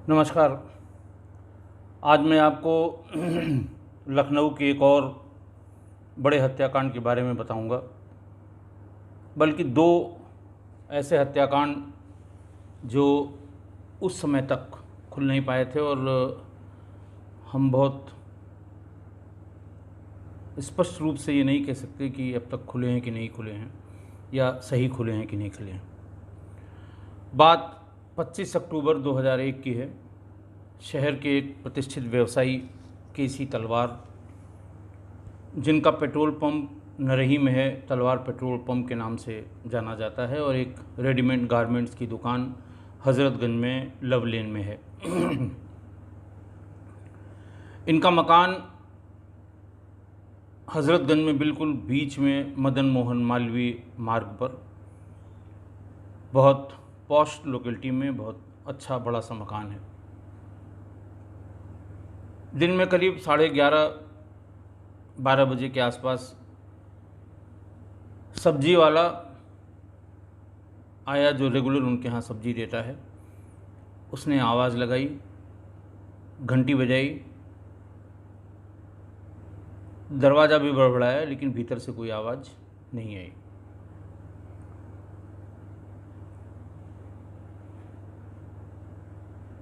नमस्कार। आज मैं आपको लखनऊ के एक और बड़े हत्याकांड के बारे में बताऊंगा, बल्कि दो ऐसे हत्याकांड जो उस समय तक खुल नहीं पाए थे और हम बहुत स्पष्ट रूप से ये नहीं कह सकते कि अब तक खुले हैं कि नहीं खुले हैं या सही खुले हैं कि नहीं खुले हैं। बात 25 अक्टूबर 2001 की है। शहर के एक प्रतिष्ठित व्यवसायी केसी तलवार, जिनका पेट्रोल पंप नरही में है, तलवार पेट्रोल पंप के नाम से जाना जाता है, और एक रेडीमेड गारमेंट्स की दुकान हज़रतगंज में लव लेन में है। इनका मकान हज़रतगंज में बिल्कुल बीच में मदन मोहन मालवीय मार्ग पर बहुत पॉश लोकेलिटी में बहुत अच्छा बड़ा सा मकान है। दिन में करीब 11:30-12 बजे के आसपास सब्जी वाला आया, जो रेगुलर उनके यहाँ सब्जी देता है। उसने आवाज़ लगाई, घंटी बजाई, दरवाज़ा भी बड़बड़ाया, लेकिन भीतर से कोई आवाज़ नहीं आई।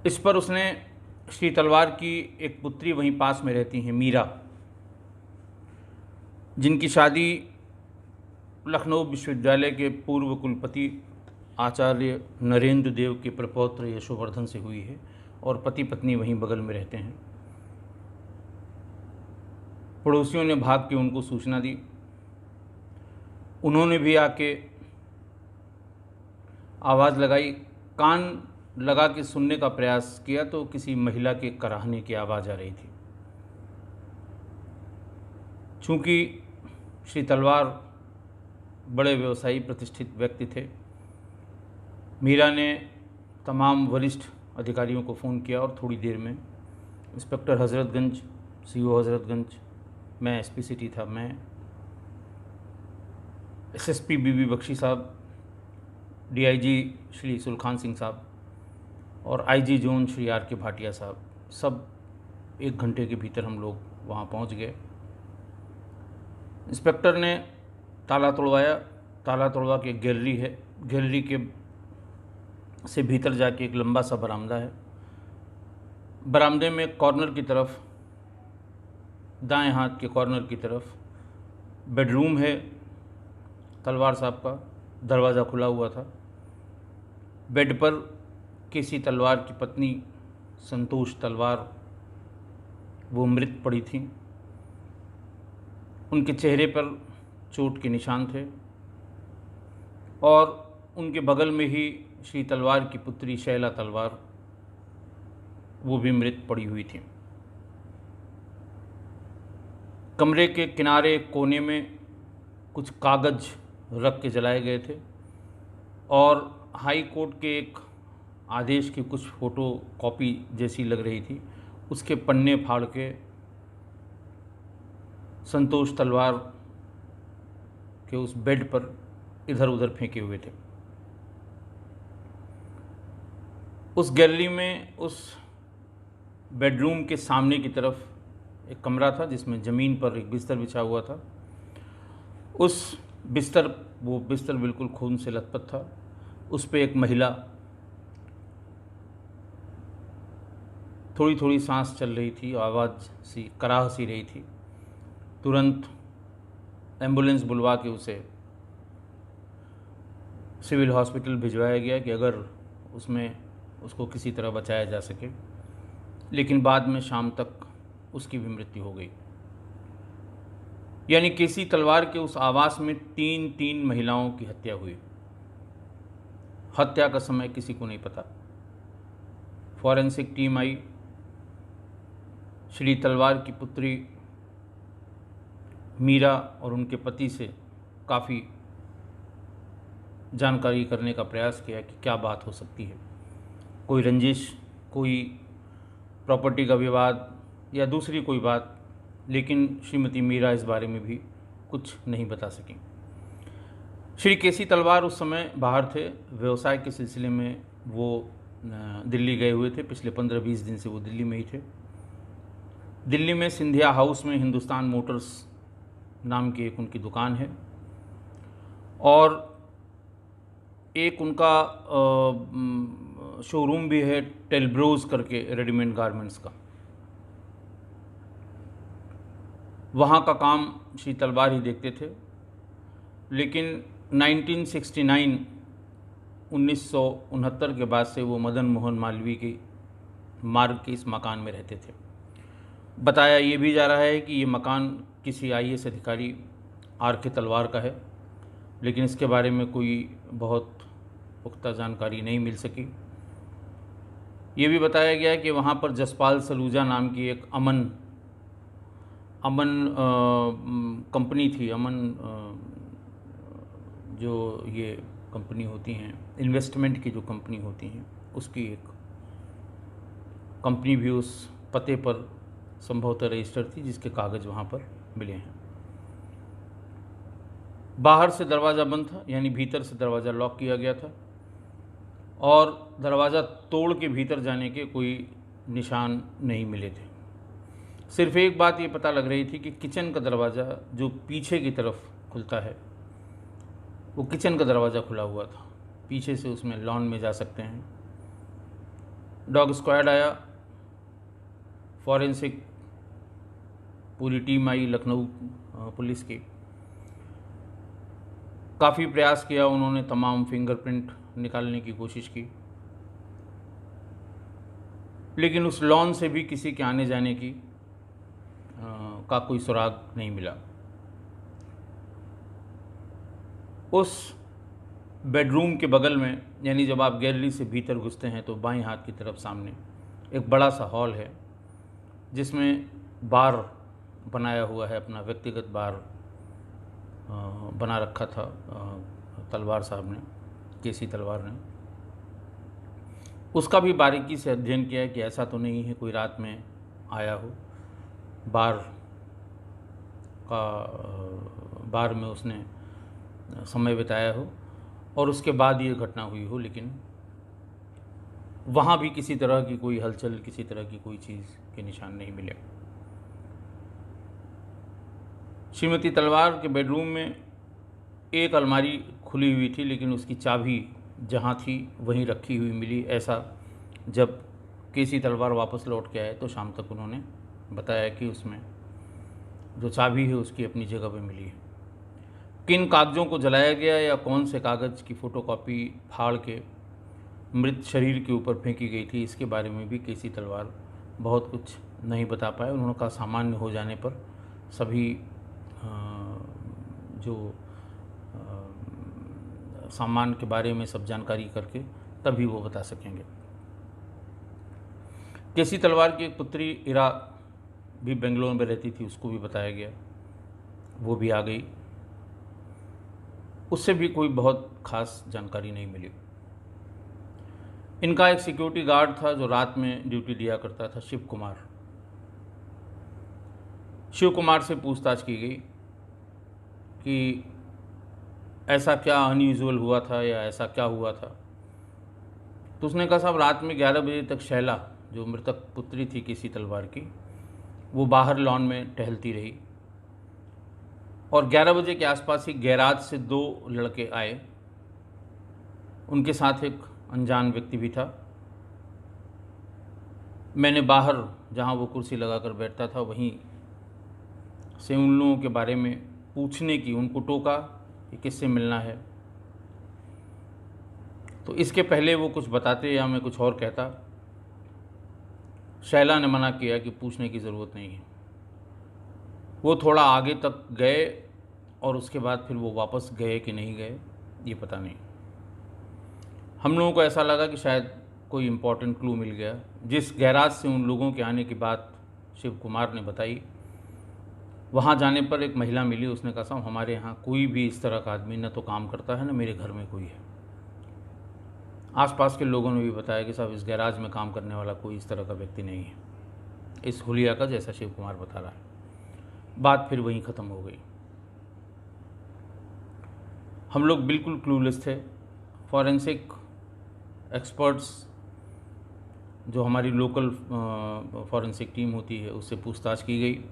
इस पर उसने श्री तलवार की एक पुत्री वहीं पास में रहती हैं, मीरा, जिनकी शादी लखनऊ विश्वविद्यालय के पूर्व कुलपति आचार्य नरेंद्र देव के प्रपौत्र यशोवर्धन से हुई है, और पति पत्नी वहीं बगल में रहते हैं। पड़ोसियों ने भाग के उनको सूचना दी। उन्होंने भी आके आवाज़ लगाई, कान लगा के सुनने का प्रयास किया तो किसी महिला के कराहने की आवाज़ आ रही थी। चूँकि श्री तलवार बड़े व्यवसायी प्रतिष्ठित व्यक्ति थे, मीरा ने तमाम वरिष्ठ अधिकारियों को फ़ोन किया, और थोड़ी देर में इंस्पेक्टर हज़रतगंज, सीओ हज़रतगंज, मैं एसपी सिटी था, मैं एसएसपी बीबी बख्शी साहब, डीआईजी श्री सुलखान सिंह साहब और आईजी जोन श्री आर के भाटिया साहब, सब 1 घंटे के भीतर हम लोग वहाँ पहुँच गए। इंस्पेक्टर ने ताला तोड़वाया। ताला तोड़वा के गैलरी है, गैलरी के से भीतर जाके एक लंबा सा बरामदा है। बरामदे में कॉर्नर की तरफ, दाएं हाथ के कॉर्नर की तरफ बेडरूम है तलवार साहब का। दरवाज़ा खुला हुआ था। बेड पर केसी तलवार की पत्नी संतोष तलवार वो मृत पड़ी थी। उनके चेहरे पर चोट के निशान थे, और उनके बगल में ही श्री तलवार की पुत्री शैला तलवार वो भी मृत पड़ी हुई थी। कमरे के किनारे कोने में कुछ कागज़ रख के जलाए गए थे, और हाई कोर्ट के एक आदेश की कुछ फ़ोटो कॉपी जैसी लग रही थी, उसके पन्ने फाड़ के संतोष तलवार के उस बेड पर इधर उधर फेंके हुए थे। उस गैलरी में, उस बेडरूम के सामने की तरफ एक कमरा था, जिसमें ज़मीन पर एक बिस्तर बिछा हुआ था। उस बिस्तर बिल्कुल खून से लथपथ था। उस पे एक महिला थोड़ी थोड़ी सांस चल रही थी, आवाज़ सी कराह सी रही थी। तुरंत एम्बुलेंस बुलवा के उसे सिविल हॉस्पिटल भिजवाया गया कि अगर उसको किसी तरह बचाया जा सके, लेकिन बाद में शाम तक उसकी भी मृत्यु हो गई। यानी केसी तलवार के उस आवास में 3 महिलाओं की हत्या हुई। हत्या का समय किसी को नहीं पता। फॉरेंसिक टीम आई, श्री तलवार की पुत्री मीरा और उनके पति से काफ़ी जानकारी करने का प्रयास किया कि क्या बात हो सकती है, कोई रंजिश, कोई प्रॉपर्टी का विवाद या दूसरी कोई बात, लेकिन श्रीमती मीरा इस बारे में भी कुछ नहीं बता सकें। श्री केसी तलवार उस समय बाहर थे, व्यवसाय के सिलसिले में वो दिल्ली गए हुए थे। पिछले 15-20 दिन से वो दिल्ली में ही थे। दिल्ली में सिंधिया हाउस में हिंदुस्तान मोटर्स नाम की एक उनकी दुकान है और एक उनका शोरूम भी है टेलब्रोज करके रेडीमेड गारमेंट्स का। वहाँ का काम श्री तलवार ही देखते थे। लेकिन 1969 के बाद से वो मदन मोहन मालवीय के मार्ग के इस मकान में रहते थे। बताया ये भी जा रहा है कि ये मकान किसी IAS अधिकारी RK तलवार का है, लेकिन इसके बारे में कोई बहुत पुख्ता जानकारी नहीं मिल सकी। ये भी बताया गया कि वहाँ पर जसपाल सलूजा नाम की एक अमन कंपनी थी। अमन जो ये कंपनी होती हैं, इन्वेस्टमेंट की जो कंपनी होती हैं, उसकी एक कंपनी भी उस पते पर संभवतः रजिस्टर थी, जिसके कागज़ वहाँ पर मिले हैं। बाहर से दरवाज़ा बंद था, यानी भीतर से दरवाज़ा लॉक किया गया था और दरवाज़ा तोड़ के भीतर जाने के कोई निशान नहीं मिले थे। सिर्फ एक बात ये पता लग रही थी कि किचन का दरवाज़ा जो पीछे की तरफ खुलता है, वो किचन का दरवाज़ा खुला हुआ था। पीछे से उसमें लॉन में जा सकते हैं। डॉग स्क्वाड आया, फॉरेंसिक पूरी टीम आई लखनऊ पुलिस की। काफ़ी प्रयास किया उन्होंने, तमाम फिंगरप्रिंट निकालने की कोशिश की, लेकिन उस लॉन से भी किसी के आने जाने की का कोई सुराग नहीं मिला। उस बेडरूम के बगल में, यानी जब आप गैलरी से भीतर घुसते हैं तो बाएं हाथ की तरफ सामने एक बड़ा सा हॉल है, जिसमें बार बनाया हुआ है, अपना व्यक्तिगत बार बना रखा था तलवार साहब ने, KC तलवार ने। उसका भी बारीकी से अध्ययन किया है कि ऐसा तो नहीं है कोई रात में आया हो, बार में उसने समय बिताया हो और उसके बाद ये घटना हुई हो। लेकिन वहाँ भी किसी तरह की कोई हलचल, किसी तरह की कोई चीज़ के निशान नहीं मिले। श्रीमती तलवार के बेडरूम में एक अलमारी खुली हुई थी, लेकिन उसकी चाबी जहाँ थी वहीं रखी हुई मिली। ऐसा जब KC तलवार वापस लौट के आए तो शाम तक उन्होंने बताया कि उसमें जो चाबी है उसकी अपनी जगह पे मिली है। किन कागज़ों को जलाया गया या कौन से कागज़ की फ़ोटोकॉपी फाड़ के मृत शरीर के ऊपर फेंकी गई थी, इसके बारे में भी KC तलवार बहुत कुछ नहीं बता पाए। उन्होंने कहा सामान्य हो जाने पर सभी जो सामान के बारे में सब जानकारी करके तभी वो बता सकेंगे। KC तलवार की एक पुत्री इरा भी बेंगलोर में रहती थी, उसको भी बताया गया, वो भी आ गई। उससे भी कोई बहुत ख़ास जानकारी नहीं मिली। इनका एक सिक्योरिटी गार्ड था जो रात में ड्यूटी दिया करता था, शिव कुमार से पूछताछ की गई कि ऐसा क्या अनयूजुअल हुआ था या ऐसा क्या हुआ था। तो उसने कहा साहब रात में 11 बजे तक शैला, जो मृतक पुत्री थी KC तलवार की, वो बाहर लॉन में टहलती रही और 11 बजे के आसपास ही गैराज से 2 लड़के आए। उनके साथ एक अनजान व्यक्ति भी था। मैंने बाहर जहाँ वो कुर्सी लगाकर बैठता था वहीं से उन लोगों के बारे में पूछने की उनको टोका कि किससे मिलना है। तो इसके पहले वो कुछ बताते या मैं कुछ और कहता, शैला ने मना किया कि पूछने की ज़रूरत नहीं है। वो थोड़ा आगे तक गए और उसके बाद फिर वो वापस गए कि नहीं गए ये पता नहीं। हम लोगों को ऐसा लगा कि शायद कोई इम्पोर्टेंट क्लू मिल गया। जिस गैराज से उन लोगों के आने की बात शिव कुमार ने बताई, वहाँ जाने पर एक महिला मिली। उसने कहा साहब हमारे यहाँ कोई भी इस तरह का आदमी न तो काम करता है न मेरे घर में कोई है। आसपास के लोगों ने भी बताया कि साहब इस गैराज में काम करने वाला कोई इस तरह का व्यक्ति नहीं है, इस हुलिया का, जैसा शिव कुमार बता रहा है। बात फिर वहीं ख़त्म हो गई। हम लोग बिल्कुल क्लूलेस थे। फॉरेंसिक एक्सपर्ट्स जो हमारी लोकल फॉरेंसिक टीम होती है उससे पूछताछ की गई।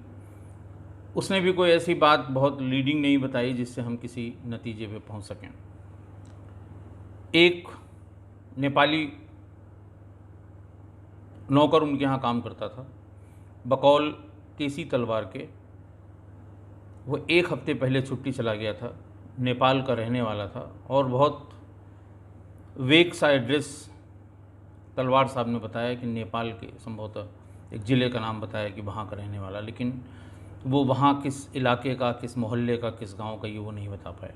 उसने भी कोई ऐसी बात बहुत लीडिंग नहीं बताई जिससे हम किसी नतीजे पे पहुंच सकें। एक नेपाली नौकर उनके यहाँ काम करता था, बकौल केसी तलवार के। वो 1 हफ्ते पहले छुट्टी चला गया था, नेपाल का रहने वाला था और बहुत वेग सा एड्रेस तलवार साहब ने बताया कि नेपाल के संभवतः एक ज़िले का नाम बताया कि वहाँ का रहने वाला, लेकिन वो वहाँ किस इलाके का, किस मोहल्ले का, किस गांव का, ये वो नहीं बता पाए।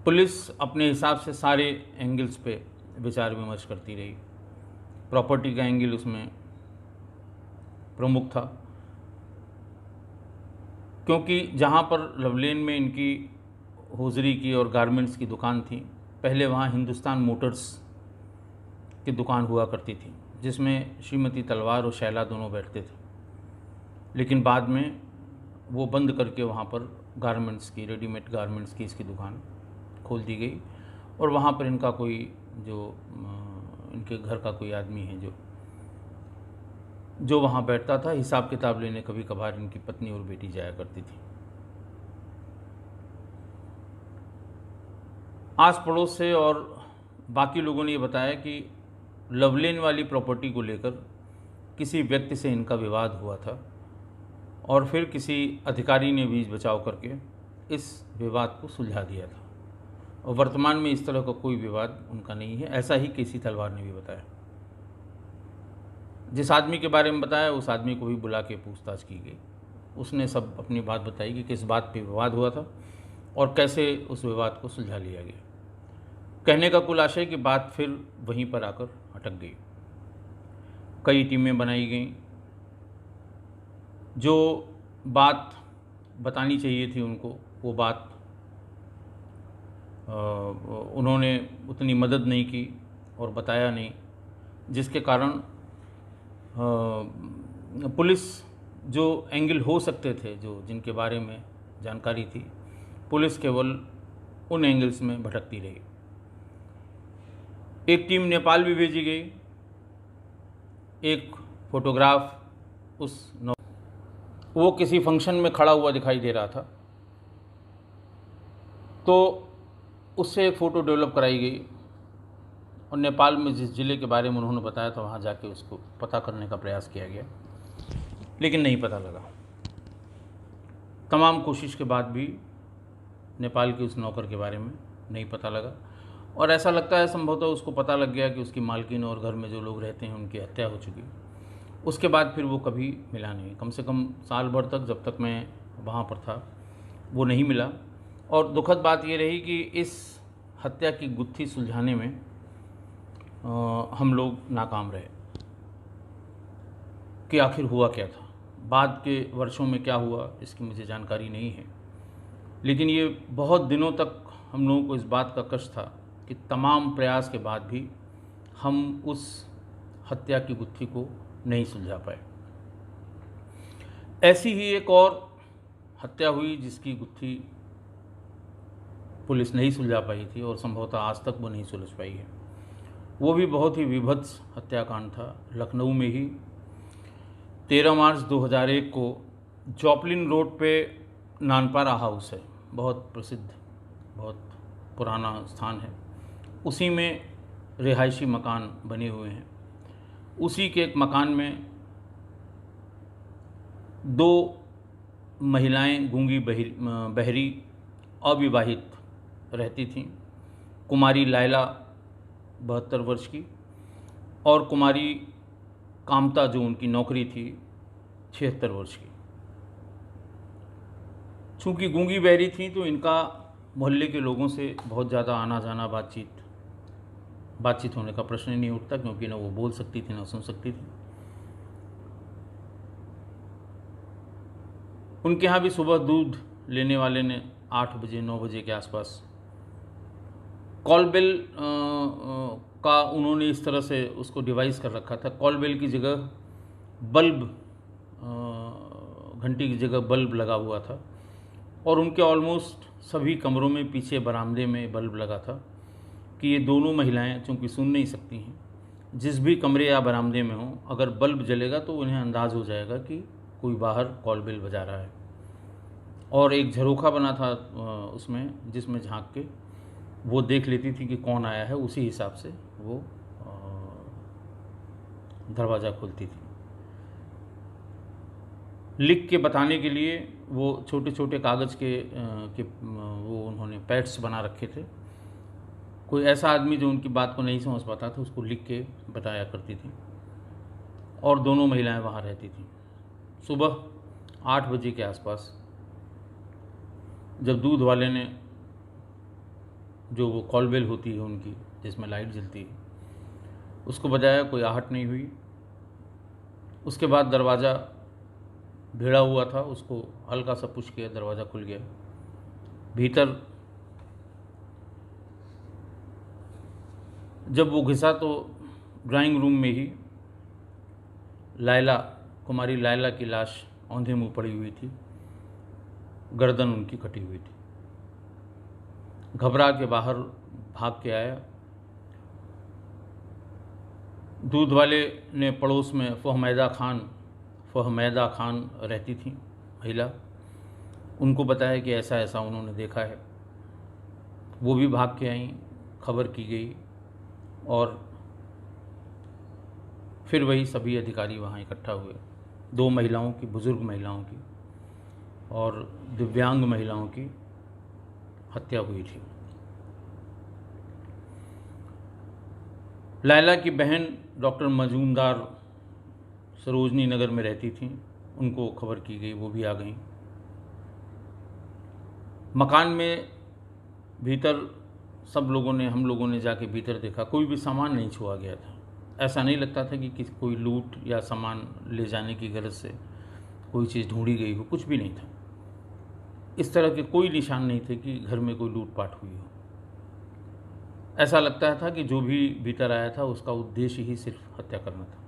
पुलिस अपने हिसाब से सारे एंगल्स पे विचार विमर्श करती रही। प्रॉपर्टी का एंगल उसमें प्रमुख था, क्योंकि जहाँ पर लवलेन में इनकी होजरी की और गारमेंट्स की दुकान थी, पहले वहाँ हिंदुस्तान मोटर्स की दुकान हुआ करती थी, जिसमें श्रीमती तलवार और शैला दोनों बैठते थे। लेकिन बाद में वो बंद करके वहाँ पर गारमेंट्स की, रेडीमेड गारमेंट्स की इसकी दुकान खोल दी गई और वहाँ पर इनका कोई जो इनके घर का कोई आदमी है जो वहाँ बैठता था, हिसाब किताब लेने कभी कभार इनकी पत्नी और बेटी जाया करती थी। आस पड़ोस से और बाकी लोगों ने ये बताया कि लवलेन वाली प्रॉपर्टी को लेकर किसी व्यक्ति से इनका विवाद हुआ था और फिर किसी अधिकारी ने बीच बचाव करके इस विवाद को सुलझा दिया था और वर्तमान में इस तरह का कोई विवाद उनका नहीं है, ऐसा ही केसी तलवार ने भी बताया। जिस आदमी के बारे में बताया उस आदमी को भी बुला के पूछताछ की गई। उसने सब अपनी बात बताई कि किस बात पे विवाद हुआ था और कैसे उस विवाद को सुलझा लिया गया। कहने का कुल आशय कि बात फिर वहीं पर आकर अटक गई। कई टीमें बनाई गईं। जो बात बतानी चाहिए थी उनको, वो बात उन्होंने उतनी मदद नहीं की और बताया नहीं, जिसके कारण पुलिस जो एंगल हो सकते थे, जो जिनके बारे में जानकारी थी, पुलिस केवल उन एंगल्स में भटकती रही। एक टीम नेपाल भी भेजी गई। एक फोटोग्राफ वो किसी फंक्शन में खड़ा हुआ दिखाई दे रहा था, तो उससे एक फ़ोटो डेवलप कराई गई और नेपाल में जिस ज़िले के बारे में उन्होंने बताया था वहाँ जाके उसको पता करने का प्रयास किया गया, लेकिन नहीं पता लगा। तमाम कोशिश के बाद भी नेपाल के उस नौकर के बारे में नहीं पता लगा और ऐसा लगता है संभवतः उसको पता लग गया कि उसकी मालकिन और घर में जो लोग रहते हैं उनकी हत्या हो चुकी। उसके बाद फिर वो कभी मिला नहीं। कम से कम साल भर तक, जब तक मैं वहाँ पर था, वो नहीं मिला। और दुखद बात ये रही कि इस हत्या की गुत्थी सुलझाने में हम लोग नाकाम रहे कि आखिर हुआ क्या था। बाद के वर्षों में क्या हुआ इसकी मुझे जानकारी नहीं है, लेकिन ये बहुत दिनों तक हम लोगों को इस बात का कष्ट था कि तमाम प्रयास के बाद भी हम उस हत्या की गुत्थी को नहीं सुलझा पाए। ऐसी ही एक और हत्या हुई जिसकी गुत्थी पुलिस नहीं सुलझा पाई थी और संभवतः आज तक वो नहीं सुलझ पाई है। वो भी बहुत ही विभत्स हत्याकांड था। लखनऊ में ही 13 मार्च 2001 को जॉपलिन रोड पे नानपारा हाउस है, बहुत प्रसिद्ध, बहुत पुराना स्थान है। उसी में रिहायशी मकान बने हुए हैं। उसी के एक मकान में 2 महिलाएं गूंगी बहरी अविवाहित रहती थीं। कुमारी लायला 72 वर्ष की और कुमारी कामता जो उनकी नौकरी थी 76 वर्ष की। चूँकि गूंगी बहरी थी तो इनका मोहल्ले के लोगों से बहुत ज़्यादा आना जाना, बातचीत होने का प्रश्न ही नहीं उठता, क्योंकि ना वो बोल सकती थी ना सुन सकती थी। उनके यहाँ भी सुबह दूध लेने वाले ने 8 बजे 9 बजे के आसपास कॉल बेल का उन्होंने इस तरह से उसको डिवाइस कर रखा था। कॉल बेल की जगह बल्ब, घंटी की जगह बल्ब लगा हुआ था और उनके ऑलमोस्ट सभी कमरों में पीछे बरामदे में बल्ब लगा था कि ये दोनों महिलाएं चूँकि सुन नहीं सकती हैं, जिस भी कमरे या बरामदे में हों, अगर बल्ब जलेगा तो उन्हें अंदाज़ हो जाएगा कि कोई बाहर कॉल बेल बजा रहा है। और एक झरोखा बना था उसमें, जिसमें झांक के वो देख लेती थी कि कौन आया है, उसी हिसाब से वो दरवाज़ा खोलती थी। लिख के बताने के लिए वो छोटे छोटे कागज़ के वो उन्होंने पैड्स बना रखे थे। कोई ऐसा आदमी जो उनकी बात को नहीं समझ पाता था, उसको लिख के बताया करती थी। और दोनों महिलाएं वहाँ रहती थीं। सुबह 8 बजे के आसपास जब दूध वाले ने, जो वो कॉल बेल होती है उनकी जिसमें लाइट जलती है, उसको बजाया, कोई आहट नहीं हुई। उसके बाद दरवाज़ा भिड़ा हुआ था, उसको हल्का सा पुश किया, दरवाज़ा खुल गया। भीतर जब वो घिसा तो ड्राइंग रूम में ही लायला, कुमारी लायला की लाश औंधे मुँह पड़ी हुई थी, गर्दन उनकी कटी हुई थी। घबरा के बाहर भाग के आया। दूध वाले ने पड़ोस में फहमैदा खान रहती थी महिला, उनको बताया कि ऐसा ऐसा उन्होंने देखा है। वो भी भाग के आईं, खबर की गई और फिर वही सभी अधिकारी वहाँ इकट्ठा हुए। 2 महिलाओं की, बुज़ुर्ग महिलाओं की और दिव्यांग महिलाओं की हत्या हुई थी। लायला की बहन डॉक्टर मजूमदार सरोजनी नगर में रहती थी, उनको खबर की गई, वो भी आ गईं। मकान में भीतर सब लोगों ने, हम लोगों ने जाके भीतर देखा, कोई भी सामान नहीं छुआ गया था। ऐसा नहीं लगता था कि कोई लूट या सामान ले जाने की गरज से कोई चीज़ ढूंढी गई हो, कुछ भी नहीं था। इस तरह के कोई निशान नहीं थे कि घर में कोई लूटपाट हुई हो। ऐसा लगता था कि जो भी भीतर आया था उसका उद्देश्य ही सिर्फ हत्या करना था।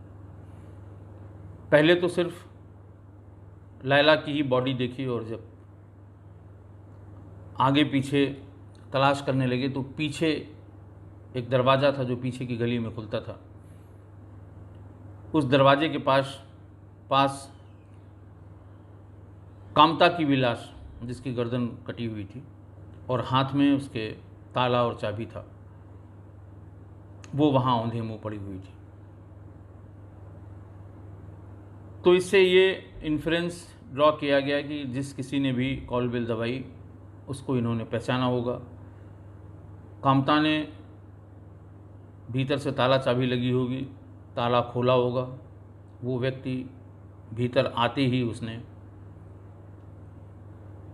पहले तो सिर्फ लायला की ही बॉडी देखी, और जब आगे पीछे तलाश करने लगे तो पीछे एक दरवाज़ा था जो पीछे की गली में खुलता था। उस दरवाजे के पास कामता की भी लाश, जिसकी गर्दन कटी हुई थी और हाथ में उसके ताला और चाबी था, वो वहाँ औंधे मुँह पड़ी हुई थी। तो इससे ये इन्फ्रेंस ड्रॉ किया गया कि जिस किसी ने भी कॉल बेल दबाई उसको इन्होंने पहचाना होगा। कामता ने भीतर से ताला चाबी लगी होगी, ताला खोला होगा, वो व्यक्ति भीतर आते ही उसने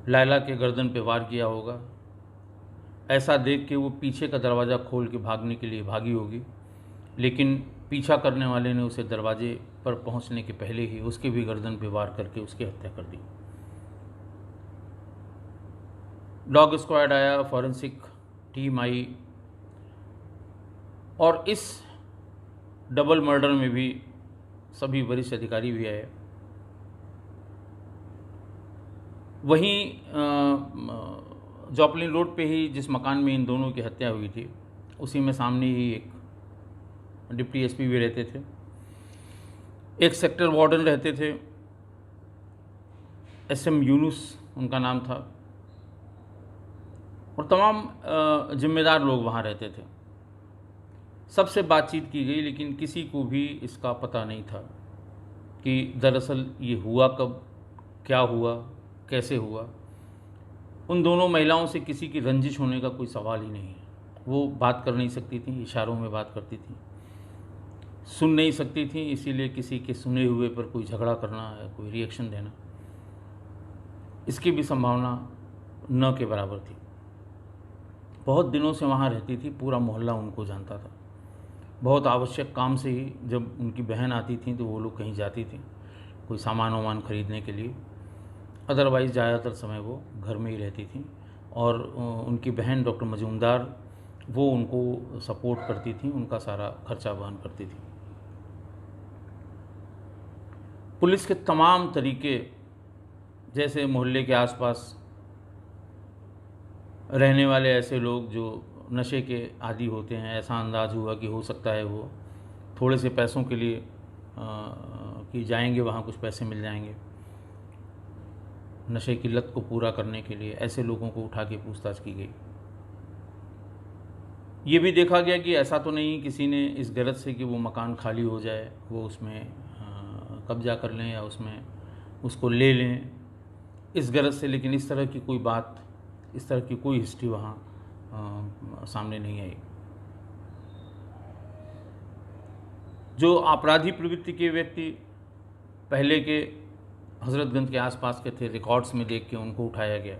लायला के गर्दन पे वार किया होगा। ऐसा देख के वो पीछे का दरवाज़ा खोल के भागने के लिए भागी होगी, लेकिन पीछा करने वाले ने उसे दरवाजे पर पहुंचने के पहले ही उसके भी गर्दन पे वार करके उसकी हत्या कर दी। डॉग स्क्वाड आया, फॉरेंसिक टीम आई, और इस डबल मर्डर में भी सभी वरिष्ठ अधिकारी भी आए। वहीं जॉपलिन रोड पे ही जिस मकान में इन दोनों की हत्या हुई थी, उसी में सामने ही एक डिप्टी एसपी भी रहते थे, एक सेक्टर वार्डन रहते थे, एसएम यूनुस उनका नाम था, और तमाम जिम्मेदार लोग वहाँ रहते थे। सबसे बातचीत की गई, लेकिन किसी को भी इसका पता नहीं था कि दरअसल ये हुआ कब, क्या हुआ, कैसे हुआ। उन दोनों महिलाओं से किसी की रंजिश होने का कोई सवाल ही नहीं है। वो बात कर नहीं सकती थी, इशारों में बात करती थी, सुन नहीं सकती थी, इसीलिए किसी के सुने हुए पर कोई झगड़ा करना या कोई रिएक्शन देना, इसकी भी संभावना न के बराबर थी। बहुत दिनों से वहाँ रहती थी, पूरा मोहल्ला उनको जानता था। बहुत आवश्यक काम से ही जब उनकी बहन आती थी तो वो लोग कहीं जाती थी कोई सामान वामान ख़रीदने के लिए, अदरवाइज़ ज़्यादातर समय वो घर में ही रहती थी। और उनकी बहन डॉक्टर मजूमदार, वो उनको सपोर्ट करती थी, उनका सारा खर्चा वहन करती थी। पुलिस के तमाम तरीके, जैसे मोहल्ले के आसपास रहने वाले ऐसे लोग जो नशे के आदी होते हैं। ऐसा अंदाज़ हुआ कि हो सकता है वो थोड़े से पैसों के लिए कि जाएंगे वहाँ कुछ पैसे मिल जाएंगे, नशे की लत को पूरा करने के लिए ऐसे लोगों को उठा के पूछताछ की गई। ये भी देखा गया कि ऐसा तो नहीं किसी ने इस गरज से कि वो मकान खाली हो जाए वो उसमें कब्जा कर लें या उसमें उसको ले लें इस गरज से, लेकिन इस तरह की कोई बात, इस तरह की कोई हिस्ट्री वहाँ सामने नहीं आई। जो आपराधी प्रवृत्ति के व्यक्ति पहले के हजरतगंज के आसपास के थे, रिकॉर्ड्स में देख के उनको उठाया गया।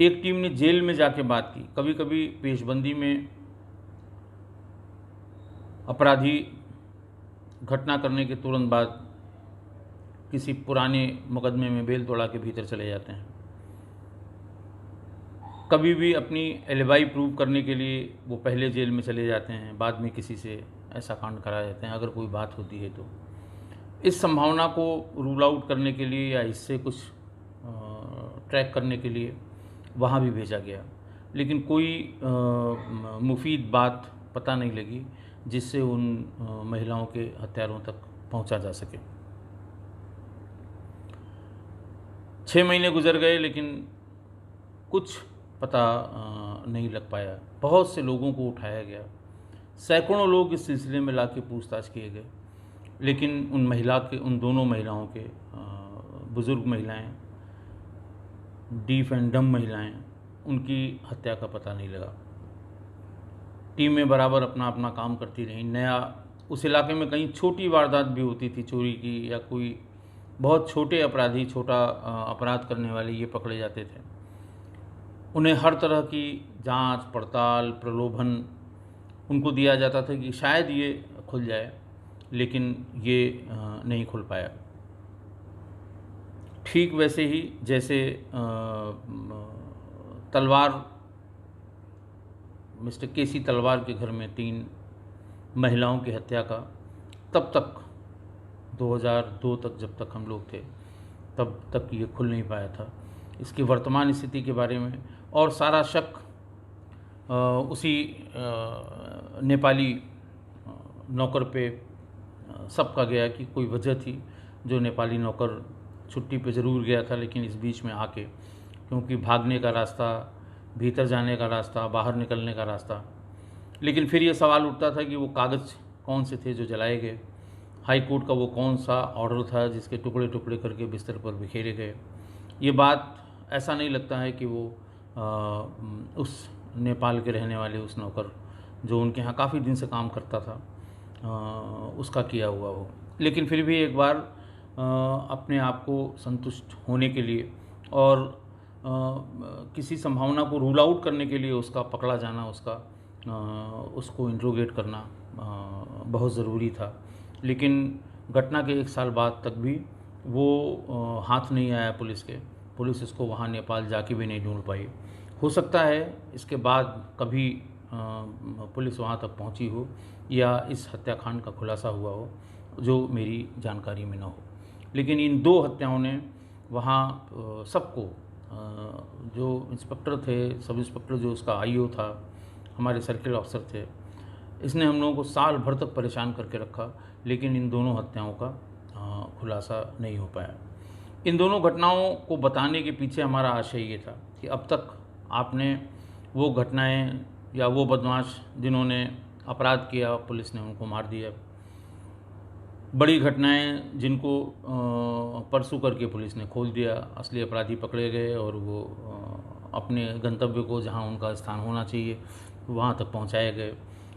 एक टीम ने जेल में जाके बात की। कभी कभी पेशबंदी में अपराधी घटना करने के तुरंत बाद किसी पुराने मुकदमे में बेल तोड़ा के भीतर चले जाते हैं। कभी भी अपनी एलिबाई प्रूव करने के लिए वो पहले जेल में चले जाते हैं, बाद में किसी से ऐसा कांड करा जाते हैं अगर कोई बात होती है तो। इस संभावना को रूल आउट करने के लिए या इससे कुछ ट्रैक करने के लिए वहाँ भी भेजा गया, लेकिन कोई मुफीद बात पता नहीं लगी जिससे उन महिलाओं के हत्यारों तक पहुँचा जा सके। 6 महीने गुजर गए लेकिन कुछ पता नहीं लग पाया। बहुत से लोगों को उठाया गया, सैकड़ों लोग इस सिलसिले में ला के पूछताछ किए गए, लेकिन उन दोनों महिलाओं के बुज़ुर्ग महिलाएं, डीफ एंड डम महिलाएं, उनकी हत्या का पता नहीं लगा। टीमें बराबर अपना अपना काम करती रहीं। नया उस इलाके में कहीं छोटी वारदात भी होती थी चोरी की, या कोई बहुत छोटे अपराधी, छोटा अपराध करने वाले ये पकड़े जाते थे। उन्हें हर तरह की जांच पड़ताल, प्रलोभन उनको दिया जाता था कि शायद ये खुल जाए, लेकिन ये नहीं खुल पाया। ठीक वैसे ही जैसे मिस्टर केसी तलवार के घर में 3 महिलाओं की हत्या का तब तक 2002 तक जब तक हम लोग थे तब तक ये खुल नहीं पाया था। इसकी वर्तमान स्थिति के बारे में और सारा शक उसी नेपाली नौकर पे सबका गया कि कोई वजह थी। जो नेपाली नौकर छुट्टी पे ज़रूर गया था, लेकिन इस बीच में आके, क्योंकि भागने का रास्ता, भीतर जाने का रास्ता, बाहर निकलने का रास्ता, लेकिन फिर ये सवाल उठता था कि वो कागज़ कौन से थे जो जलाए गए, हाई कोर्ट का वो कौन सा ऑर्डर था जिसके टुकड़े टुकड़े करके बिस्तर पर बिखेरे गए। ये बात ऐसा नहीं लगता है कि वो उस नेपाल के रहने वाले उस नौकर जो उनके यहाँ काफ़ी दिन से काम करता था उसका किया हुआ हो। लेकिन फिर भी एक बार अपने आप को संतुष्ट होने के लिए और किसी संभावना को रूल आउट करने के लिए उसका पकड़ा जाना, उसको इंट्रोगेट करना बहुत ज़रूरी था। लेकिन घटना के 1 साल बाद तक भी वो हाथ नहीं आया पुलिस इसको वहाँ नेपाल जाके भी नहीं ढूंढ पाई। हो सकता है इसके बाद कभी पुलिस वहाँ तक पहुँची हो या इस हत्याकांड का खुलासा हुआ हो जो मेरी जानकारी में न हो। लेकिन इन 2 हत्याओं ने वहाँ सबको, जो इंस्पेक्टर थे, सब इंस्पेक्टर जो उसका आईओ था, हमारे सर्किल ऑफिसर थे, इसने हम लोगों को साल भर तक परेशान करके रखा, लेकिन इन दोनों हत्याओं का खुलासा नहीं हो पाया। इन दोनों घटनाओं को बताने के पीछे हमारा आशय ये था कि अब तक आपने वो घटनाएं या वो बदमाश जिन्होंने अपराध किया, पुलिस ने उनको मार दिया। बड़ी घटनाएं जिनको परसू करके पुलिस ने खोल दिया, असली अपराधी पकड़े गए और वो अपने गंतव्य को, जहां उनका स्थान होना चाहिए, वहां तक पहुंचाए गए।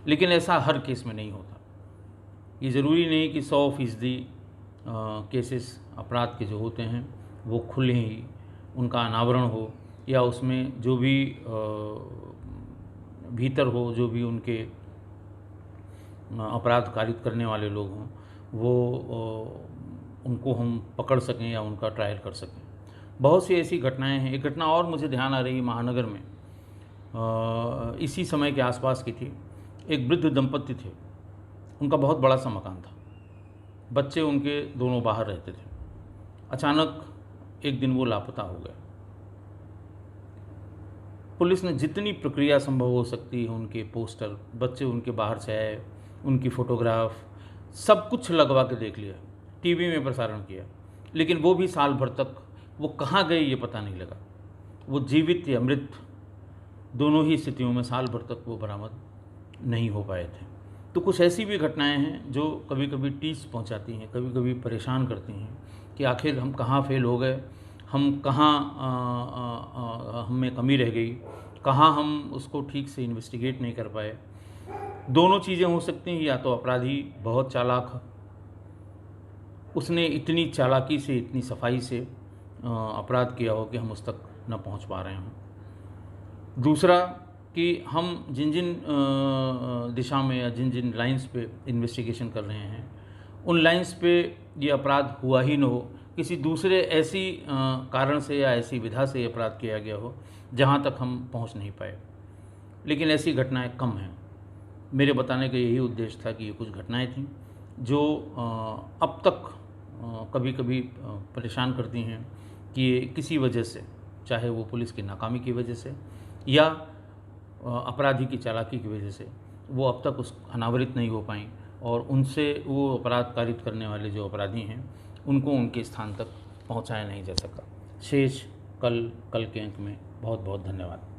लेकिन ऐसा हर केस में नहीं होता। ये ज़रूरी नहीं कि 100% केसेस अपराध के जो होते हैं वो खुले ही उनका अनावरण हो, या उसमें जो भी भीतर हो, जो भी उनके अपराध कारित करने वाले लोग हों, वो उनको हम पकड़ सकें या उनका ट्रायल कर सकें। बहुत सी ऐसी घटनाएं हैं। एक घटना और मुझे ध्यान आ रही, महानगर में इसी समय के आसपास की थी। एक वृद्ध दंपत्ति थे, उनका बहुत बड़ा सा मकान था, बच्चे उनके दोनों बाहर रहते थे। अचानक एक दिन वो लापता हो गए। पुलिस ने जितनी प्रक्रिया संभव हो सकती है, उनके पोस्टर, बच्चे उनके बाहर से आए, उनकी फ़ोटोग्राफ, सब कुछ लगवा के देख लिया, टीवी में प्रसारण किया, लेकिन वो भी साल भर तक वो कहाँ गए ये पता नहीं लगा। वो जीवित या मृत दोनों ही स्थितियों में साल भर तक वो बरामद नहीं हो पाए थे। तो कुछ ऐसी भी घटनाएं हैं जो कभी कभी टीस पहुंचाती हैं, कभी कभी परेशान करती हैं कि आखिर हम कहाँ फेल हो गए, हम कहाँ हम में कमी रह गई, कहाँ हम उसको ठीक से इन्वेस्टिगेट नहीं कर पाए। दोनों चीज़ें हो सकती हैं, या तो अपराधी बहुत चालाक, उसने इतनी चालाकी से, इतनी सफाई से अपराध किया हो कि हम उस तक न पहुंच पा रहे हों। दूसरा कि हम जिन जिन दिशा में या जिन जिन लाइंस पे इन्वेस्टिगेशन कर रहे हैं, उन लाइंस पे ये अपराध हुआ ही न हो, किसी दूसरे ऐसी कारण से या ऐसी विधा से ये अपराध किया गया हो जहाँ तक हम पहुँच नहीं पाए। लेकिन ऐसी घटनाएं कम हैं। मेरे बताने का यही उद्देश्य था कि ये कुछ घटनाएं थीं जो अब तक कभी कभी परेशान करती हैं कि किसी वजह से, चाहे वो पुलिस की नाकामी की वजह से या अपराधी की चालाकी की वजह से, वो अब तक उस अनावरित नहीं हो पाई और उनसे वो अपराध कारित करने वाले जो अपराधी हैं उनको उनके स्थान तक पहुंचाया नहीं जा सका। शेष कल के अंक में। बहुत बहुत धन्यवाद।